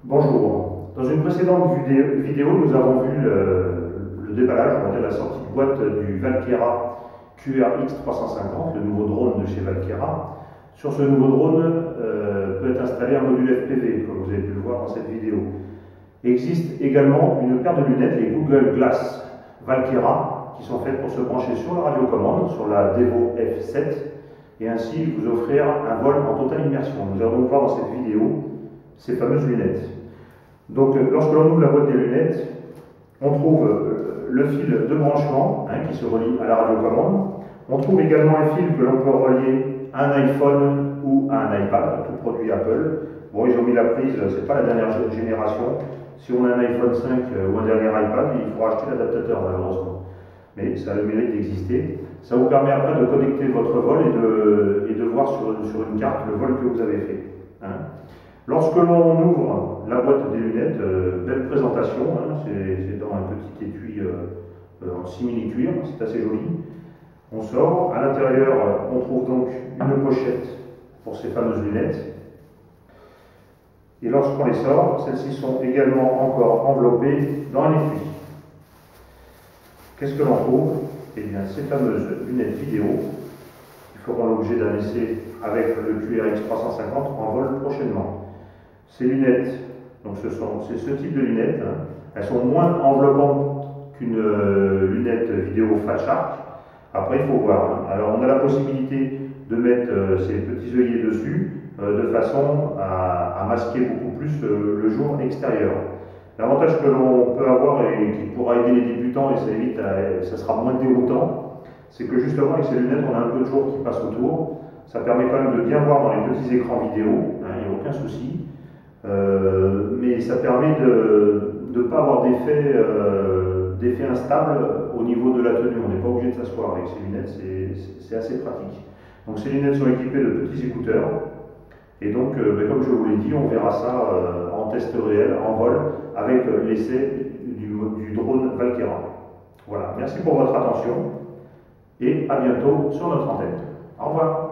Bonjour. Dans une précédente vidéo, nous avons vu le déballage, on va dire la sortie de boîte du Valkera QRX 350, le nouveau drone de chez Valkera. Sur ce nouveau drone peut être installé un module FPV, comme vous avez pu le voir dans cette vidéo. Il existe également une paire de lunettes, les Google Glass Valkera, qui sont faites pour se brancher sur la radiocommande, sur la Devo F7, et ainsi vous offrir un vol en totale immersion. Nous allons voir dans cette vidéo ces fameuses lunettes. Donc, lorsque l'on ouvre la boîte des lunettes, on trouve le fil de branchement qui se relie à la radiocommande. On trouve également un fil que l'on peut relier à un iPhone ou à un iPad, tout produit Apple. Bon, ils ont mis la prise, c'est pas la dernière génération. Si on a un iPhone 5 ou un dernier iPad, il faudra acheter l'adaptateur malheureusement. Mais ça a le mérite d'exister. Ça vous permet après de connecter votre vol et de voir sur une carte le vol que vous avez fait. Lorsque l'on ouvre la boîte des lunettes, belle présentation, c'est dans un petit étui en simili-cuir, c'est assez joli. On sort, à l'intérieur on trouve donc une pochette pour ces fameuses lunettes. Et lorsqu'on les sort, celles-ci sont également encore enveloppées dans un étui. Qu'est-ce que l'on trouve? Eh bien, ces fameuses lunettes vidéo qui feront l'objet d'un essai avec le QRX 350 en vol prochainement. Ces lunettes, donc c'est ce type de lunettes, elles sont moins enveloppantes qu'une lunette vidéo Fat Shark. Après, il faut voir. Alors, on a la possibilité de mettre ces petits œillets dessus de façon à masquer beaucoup plus le jour extérieur. L'avantage que l'on peut avoir et qui pourra aider les débutants, et ça sera moins déroutant, c'est que justement avec ces lunettes, on a un peu de jour qui passe autour. Ça permet quand même de bien voir dans les petits écrans vidéo, il n'y a aucun souci. Mais ça permet de ne pas avoir d'effet instable au niveau de la tenue. On n'est pas obligé de s'asseoir avec ces lunettes, c'est assez pratique. Donc ces lunettes sont équipées de petits écouteurs. Et donc, comme je vous l'ai dit, on verra ça en test réel, en vol, avec l'essai du drone Valkera. Voilà, merci pour votre attention et à bientôt sur notre antenne. Au revoir.